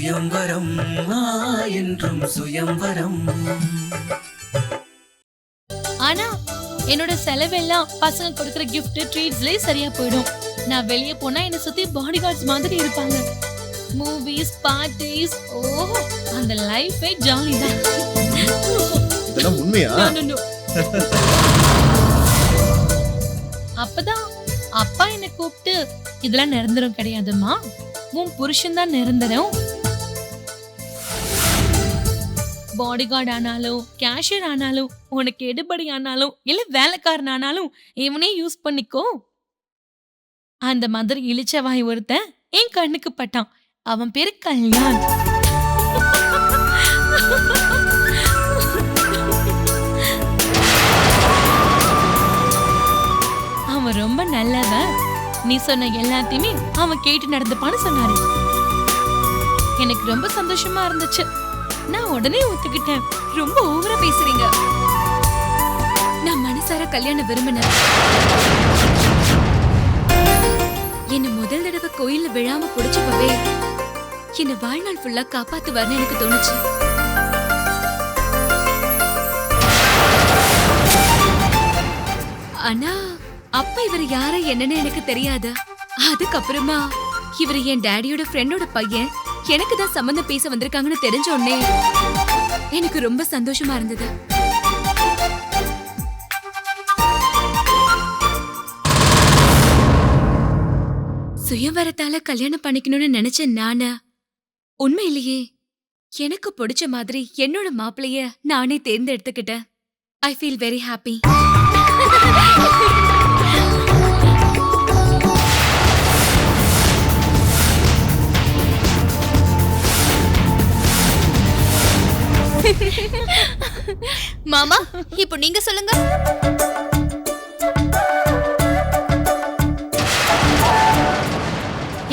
சுயம்வரம் என்றும் சுயம்வரம். ஆனா என்னோட செலவெல்லாம் பசங்க கொடுக்கிற gift ட்ரீட்ஸ்லயே சரியா போயிடும். நான் வெளியே போனா என்ன சுத்தி பாடி கார்ட்ஸ் மாதிரி இருப்பாங்க. மூவிஸ், பார்ட்டிஸ், ஓ அந்த லைஃபே ஜாலி தான். இதெல்லாம் உண்மையா? அப்பதான் அப்பா என்ன கூப்பிட்டு இதெல்லாம் நிரந்தரம் கிடையாதுமா, உன் புருஷன் தான் நிரந்தரம். பாடி கார்டு ஆனாலும் கேஷியர் ஆனாலும் உனக்கு எடுபடி ஆனாலும் இல்ல வேலைக்காரன் ஆனாலும் இவனே யூஸ் பண்ணிக்கோ. அந்த மாதிரி இளிச்சவாய் ஒருத்தன் என் கண்ணுக்கு பட்டான். அவன் பேரு கல்யாண். அவன் ரொம்ப நல்லவன். நீ சொன்ன எல்லாத்தையுமே அவன் கேட்டு நடந்துப்பான்னு சொன்னாரு. எனக்கு ரொம்ப சந்தோஷமா இருந்துச்சு. நான் உடனே ஒத்துக்கிட்டேன். ரொம்ப ஓவரா பேசுறீங்க. நான் மனசார கல்யாணம் விரும்பினேன். என்ன முதல் தடவை கோயில்ல விழாம புடிச்சப்பவே என்ன வாழ்நாள் ஃபுல்லா காப்பாத்துவார்னு எனக்கு தோணுச்சு. ஆனா அப்ப இவர் யார என்னன்னு எனக்கு தெரியாது. அதுக்கப்புறமா இவர் என் டாடியோட ஃப்ரெண்டோட பையன், எனக்கு தான் சம்பந்தம் பேச வந்திருக்காங்கன்னு தெரிஞ்ச உடனே எனக்கு ரொம்ப சந்தோஷமா இருந்தது. சுயவரத்தால கல்யாணம் பண்ணிக்கணும்னு நினைச்ச நானு உண்மையிலேயே எனக்கு பிடிச்ச மாதிரி என்னோட மாப்பிளைய நானே தேர்ந்தெடுத்துக்கிட்டேன். I feel very happy. மாமா, இப்போ நீங்க சொல்லுங்க.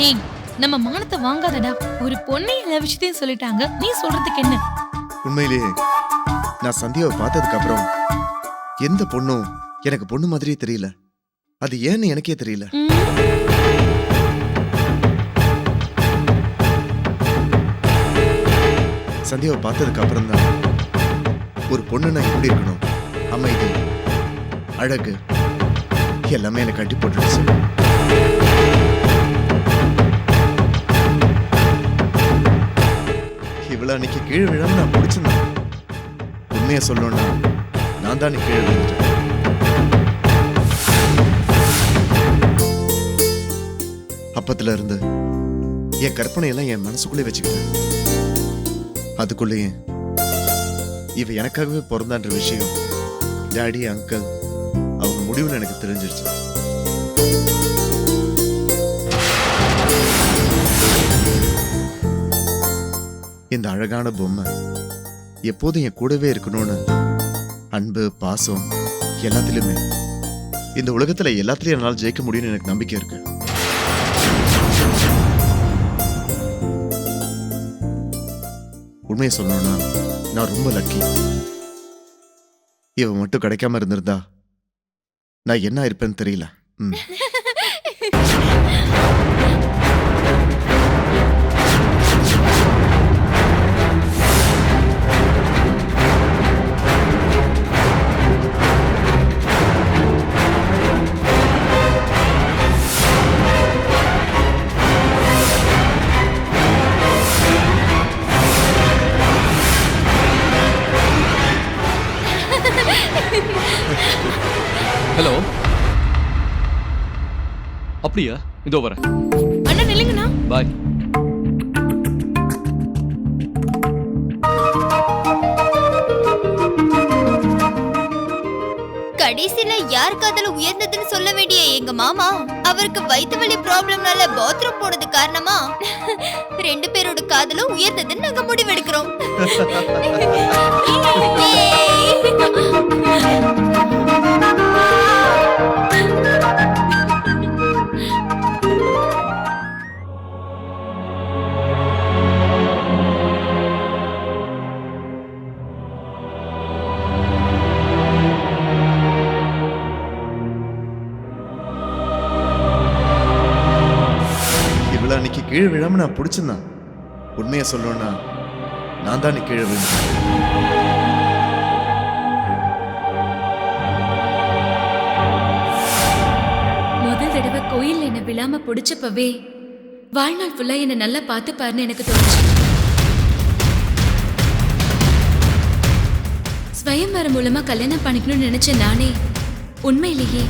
ஏய், நம்ம மானத்தை வாங்காதடா. ஒரு பொண்ணை எல்லா விஷயத்தையும் சொல்லிட்டாங்க, நீ சொல்றதுக்கு என்ன? உண்மையிலேயே நான் சந்தியாவை பார்த்ததுக்கு அப்புறம் எந்த பொண்ணும் எனக்கு பொண்ணு மாதிரியே தெரியல. அது ஏன்னு எனக்கே தெரியல. சந்தியாவை பார்த்ததுக்கு அப்புறம் தான் ஒரு பொண்ணுன்னா எப்படி இருக்கணும், அமைதி, அழகு எல்லாமே எனக்கு கட்டி போட்டுடுச்சு. இவ்வளவு அன்னைக்கு கீழே விழாம நான் பிடிச்சிருந்தேன். உண்மையை சொல்லணும்னா நான் தான் கீழே விழுந்துட்டேன். அப்பத்துல இருந்து என் கற்பனையெல்லாம் என் மனசுக்குள்ளே வச்சுக்கிட்டேன். அதுக்குள்ளேயே இவ எனக்காகவே பிறந்தான்ற விஷயம் டாடி, அங்கிள் அவங்க முடிவுல எனக்கு தெரிஞ்சிருச்சு. இந்த அழகான பொம்மை எப்போதும் என் கூடவே இருக்கணும்னு அன்பு, பாசம் எல்லாத்திலுமே இந்த உலகத்துல எல்லாத்திலையும் என்னால் ஜெயிக்க முடியும்னு எனக்கு நம்பிக்கை இருக்கு. உண்மையை சொல்லணும்னா நான் ரொம்ப லக்கி. இவன் மட்டும் கிடைக்காம இருந்திருந்தா நான் என்ன இருப்பேன்னு தெரியல. ஹலோ, அப்படியா? இதோ வரேன். அண்ணா நில்லுங்கண்ணா. பாய். கடைசியில யார் காதல உயர்ந்ததுன்னு சொல்ல வேண்டிய எங்க மாமா அவருக்கு வயிற்று வலி ப்ராப்ளம்னால பாத்ரூம் போனது காரணமா 2 பேரோட காதலும் உயர்ந்ததுன்னு நாங்க முடிவெடுக்கிறோம். அன்னைக்கு கீழே விழாம நான் பிடிச்சிருந்தான். உண்மையை சொல்லணும்னா நான் தான் கீழே விழுந்தேன். முதல் தடவை கோயில் என்ன விழாம பிடிச்சப்பவே வாழ்நாள் ஃபுல்லா என்ன நல்லா பார்த்துப்பாருன்னு எனக்கு தோணுச்சு. ஸ்வயம்வரம் மூலமா கல்யாணம் பண்ணிக்கணும்னு நினைச்ச நானே உண்மையிலேயே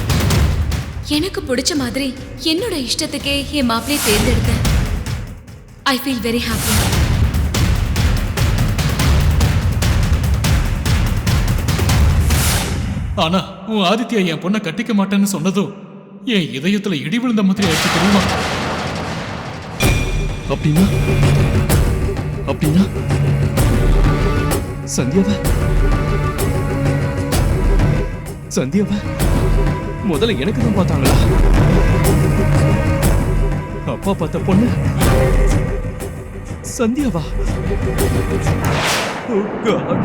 எனக்கு பிடிச்ச மாதிரி என்னோட இஷ்டத்துக்கே என் மாப்பிளையை தேர்ந்தெடுத்தேன். ஐ ஃபீல் வெரி ஹாப்பி. ஆனா உன் ஆதித்யா என் பொண்ணை கட்டிக்க மாட்டேன்னு சொன்னதும் என் இதயத்துல இடி விழுந்த மாதிரி ஆயிடுச்சு தெரியுமா? அப்படின்னா அப்படின்னா சந்தியாவ முதல்ல எனக்கு தான் பார்த்தாங்களா? அப்பா பார்த்த பொண்ணு சந்தியாவா? Oh God.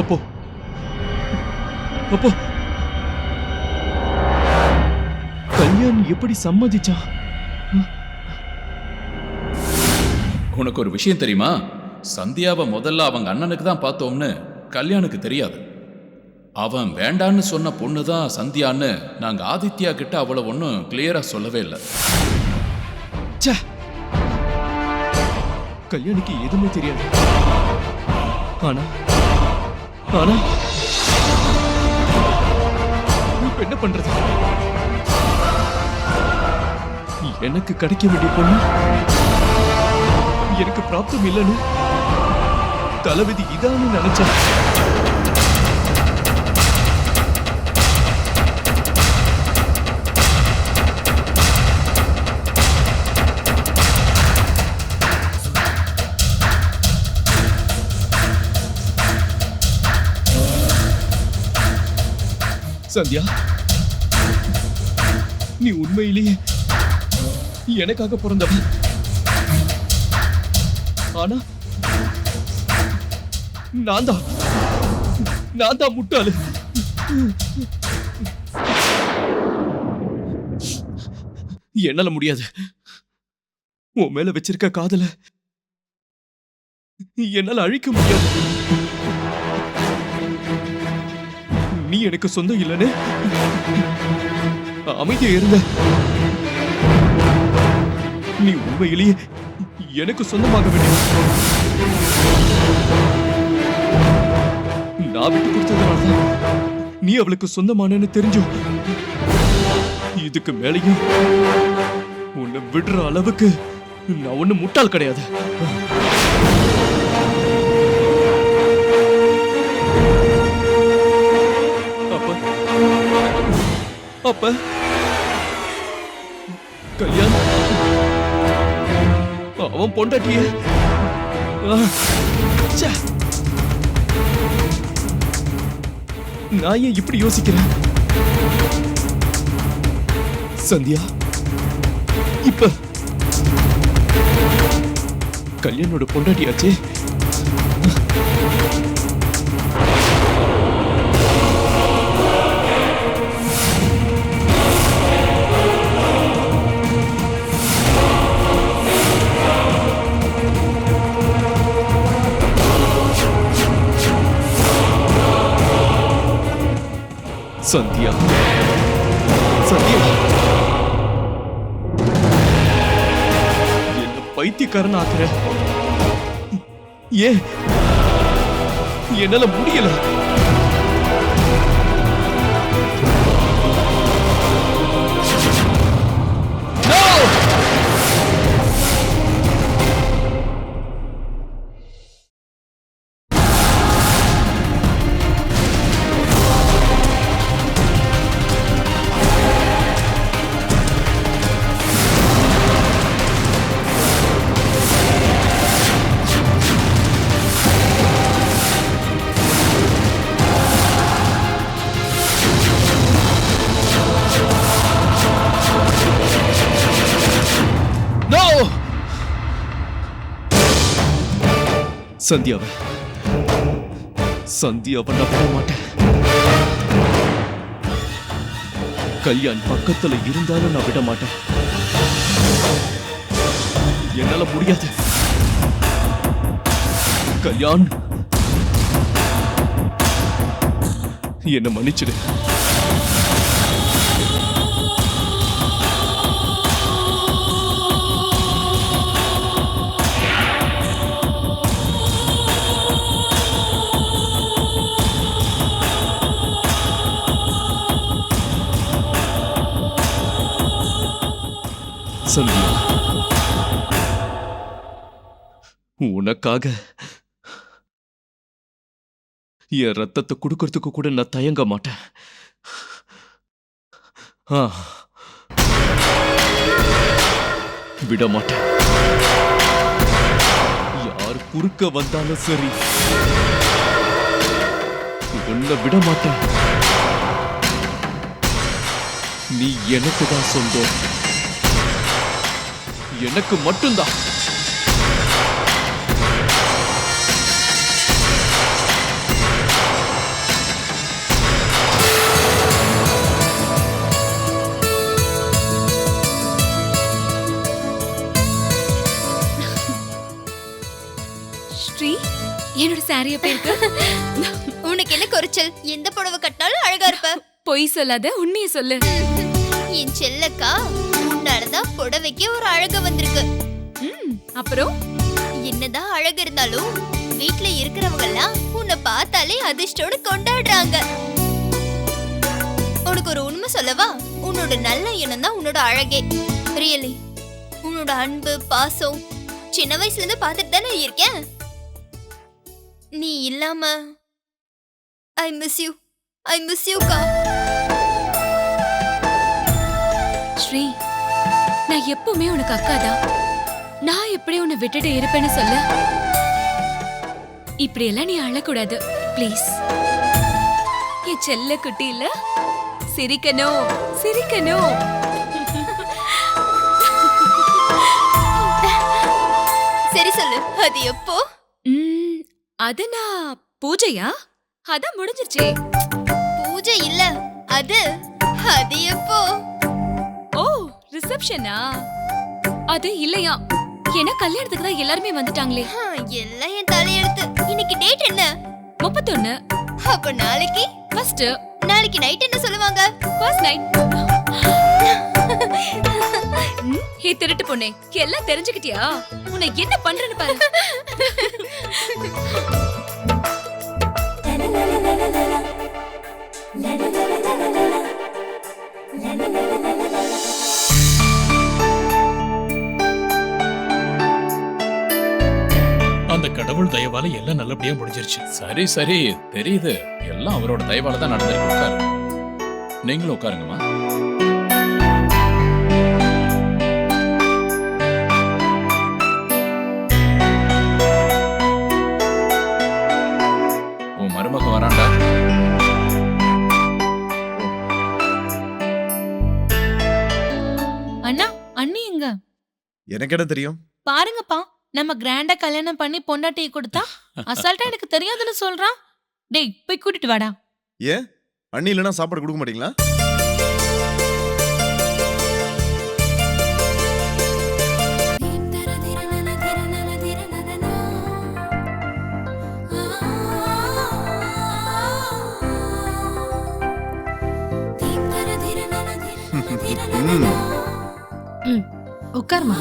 அப்போ கல்யாண் எப்படி சம்மதிச்சா? உனக்கு ஒரு விஷயம் தெரியுமா? சந்தியாவை முதல்ல அவங்க அண்ணனுக்கு தான் பார்த்தோம்னு கல்யாணுக்கு தெரியாது. அவன் வேண்டான்னு சொன்ன பொண்ணு தான் சந்தியான்னு நாங்க ஆதித்யா கிட்ட அவளை ஒன்றும் கிளியரா சொல்லவே இல்லை. கல்யாணுக்கு எதுவுமே தெரியாது. ஆனா ஆனா இப்ப என்ன பண்றது? எனக்கு கிடைக்க வேண்டிய பொண்ணு எனக்கு பிராப்தம் இல்லைன்னு தளபதி இதான்னு நினைச்சேன். சந்தியா, நீ உண்மையிலேயே எனக்காக பிறந்தவன். ஆனா நான் தான் முட்டாளு. என்னால முடியாது. உன் மேல வச்சிருக்க காதல என்னால அழிக்க முடியாது. நீ எனக்கு சொந்தம் இல்லைன்னு அமைதியா இருந்த. நீ உண்மையிலேயே எனக்கு சொந்தமாக வேண்டிய. நான் விட்டு கொடுத்ததுனாலதான் நீ அவளுக்கு சொந்தமானன்னு தெரிஞ்சோம். இதுக்கு மேலையும் உன்னை விடுற அளவுக்கு நான் ஒண்ணு முட்டாள் கிடையாது. அப்ப கல்யாணம் அவன் பொண்டாட்டிய நான் ஏன் இப்படி யோசிக்கிறேன்? சந்தியா, இப்ப கல்யாணோட பொண்டாட்டியாச்சே. சந்தியா, சந்தியா, என்ன பைத்தியக்காரன் ஆக்குற? ஏன் என்னால முடியல? சந்தியாவை நான் விட மாட்டேன். கல்யாண் பக்கத்துல இருந்தாலும் நான் விட மாட்டேன். என்னால முடியாது. கல்யாண், என்ன மன்னிச்சிடு. சந்தியா, உனக்காக என் ரத்தத்தை கொடுக்கறதுக்கு கூட நான் தயங்க மாட்டேன். விட மாட்டேன். யார் குறுக்க வந்தாலும் சரி, உன்னை விட மாட்டேன். நீ எனக்கு தான் சொந்தம், எனக்கு மட்டும்தான். ஸ்ரீ, என்னோட சாரி எப்படி இருக்கு? உனக்கு என்ன குறைச்சல்? எந்த புடவை கட்டினாலும் அழகா இருப்ப. பொய் சொல்லாத, உண்மையை சொல்லு. என் செல்லக்கா, உன்னாலதான் புடவைக்கு ஒரு அழகு வந்திருக்கு. அப்புறம் என்னதான் அழகு இருந்தாலும் வீட்ல இருக்கிறவங்க எல்லாம் உன்னை பார்த்தாலே அதிர்ஷ்டோட கொண்டாடுறாங்க. உனக்கு ஒரு உண்மை சொல்லவா? உன்னோட நல்ல எண்ணம் தான் உன்னோட அழகே. ரியலி, உன்னோட அன்பு பாசம் சின்ன வயசுல இருந்து பார்த்துட்டு தானே இருக்கேன். நீ இல்லாம ஐ மிஸ் யூக்கா. ஸ்ரீ, நான் எப்பவுமே உனக்கு அக்காதான். நான் எப்படி உன்னை விட்டுட்டு இருப்பேன்னு சொல்ல. இப்படி எல்லாம் நீ அழக்கூடாது ப்ளீஸ். என் செல்ல குட்டி இல்ல, சிரிக்கணும் சிரிக்கணும். சரி சொல்லு, அது எப்போ? அது நான் பூஜையா? அதான் முடிஞ்சிருச்சே. பூஜை இல்ல, அது எப்போ? ஓ, ரிசப்ஷனா? அது இல்லையா? ஏன்னா கல்யாணத்துக்கு தான் எல்லாருமே வந்துட்டாங்களே. எல்லாம் என் தலையெழுத்து. இன்னைக்கு டேட் என்ன? 31. அப்ப நாளைக்கு ஃபர்ஸ்ட். நாளைக்கு நைட் என்ன சொல்லுவாங்க? First night. ஹே திருட்டு பொண்ணே, எல்லாம் தெரிஞ்சுக்கிட்டியா? உன்னை என்ன பண்றேன்னு பாரு. அந்த கடவுள் தயவால எல்லாம் நல்லபடியா முடிஞ்சிருச்சு. சரி சரி, தெரியுது. எல்லாம் அவரோட தயவால தான் நடந்திருக்கு. உட்காருங்க. நீங்களும் உட்காருங்கம்மா. உன் மருமக வராண்டா. அண்ணா, அண்ணி எங்க? எனக்கு என்ன தெரியும்? பாருங்கப்பா, நம்ம கிராண்டா கல்யாணம் பண்ணி பொண்டாட்டியை கொடுத்தா அசால்ட்டா எனக்கு தெரியாதுன்னு சொல்றான். டேய், போய் கூட்டிட்டு வாடா. ஏன் அண்ணி இல்லைன்னா சாப்பாடு கொடுக்க மாட்டீங்களா? உட்காருமா.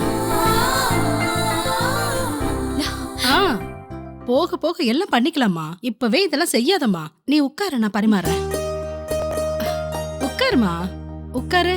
போக போக எல்லாம் பண்ணிக்கலாமா, இப்பவே இதெல்லாம் செய்யாதம்மா. நீ உட்காரு, நான் பரிமாறேன். உட்காருமா, உட்காரு.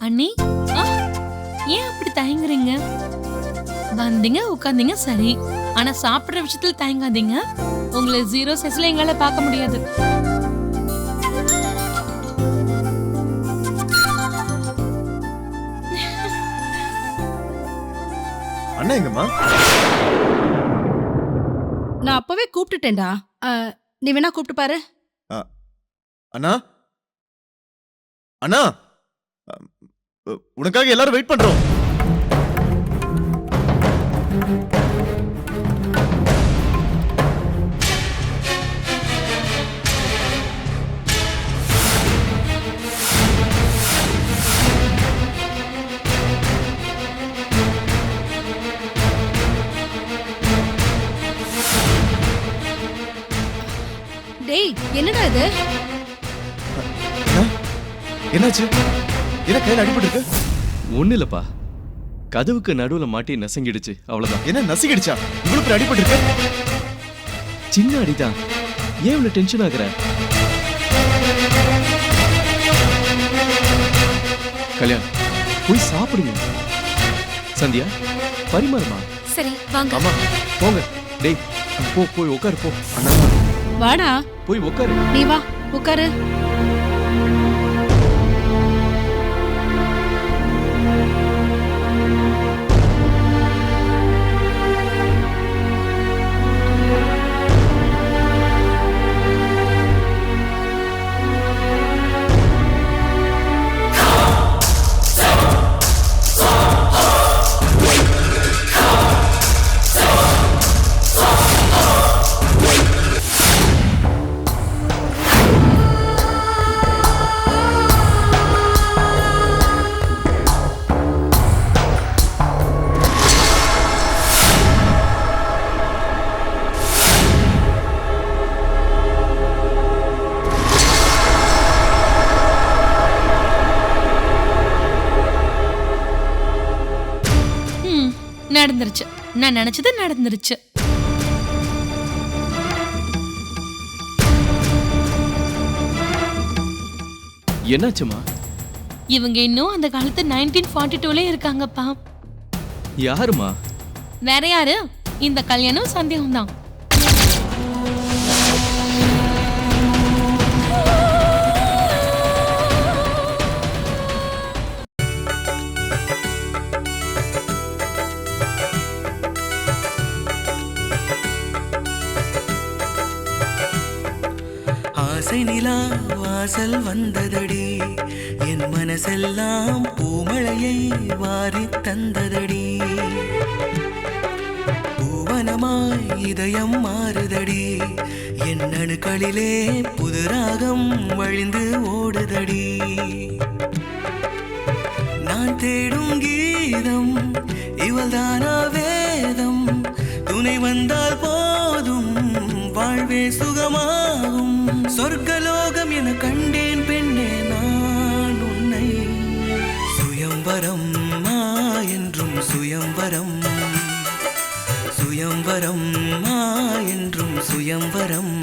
அண்ணி, ஏன் அப்படி தயங்குறீங்க? வந்தீங்க உட்காந்தீங்க சரி, ஆனா சாப்பிடுற விஷயத்துல தயங்காதீங்க. உங்களை 0 சைஸ்ல எங்களால பார்க்க முடியாது. அண்ணா எங்கம்மா? நான் அப்பவே கூப்பிட்டுட்டேன்டா. நீ வேணா கூப்பிட்டு பாரு. அண்ணா அண்ணா, உனக்காக எல்லாரும் வெயிட் பண்றோம். டேய், என்னடா இது? என்னாச்சு? என்ன கையில அடிபட்டு இருக்கு? ஒண்ணு இல்லப்பா, கதவுக்கு நடுவுல மாட்டி நசங்கிடுச்சு, அவ்வளவுதான். என்ன நசிக்கிடுச்சா? இவ்வளவு பேர் அடிபட்டு இருக்கு? சின்ன அடிதான், ஏன் இவ்வளவு டென்ஷன் ஆகுற? கல்யாண், போய் சாப்பிடுங்க. சந்தியா, பரிமாறுமா. சரி வாங்க. ஆமா, போங்க. டேய், போய் உட்காரு போ. வாடா, போய் உட்காரு. நீ வா, உட்காரு. நடந்துருச்சு. நான் நினைச்சது நடந்துருச்சு. என்னாச்சுமா? இவங்க இன்னும் அந்த காலத்து 1942ல இருக்காங்கப்பா. யாருமா? வேற யாரு? இந்த கல்யாணம் சந்தேகம் தான். ஆசை நிலா வாசல் வந்ததடி, என் மனசெல்லாம் பூமழையை வாரி தந்ததடி. பூவனமாய் இதயம் மாறுதடி, என் அணுக்களிலே புது ராகம் வழிந்து ஓடுதடி. நான் தேடும் கீதம் இவள்தானா வேதம், துணை வந்தால் போதும் வாழ்வே சுகமாகும். சொர்க்கலோகம் என கண்டேன் பெண்ணே நான் உன்னை. சுயம்பரம் என்றும் சுயம்பரம், சுயம்பரம் என்றும் சுயம்பரம்.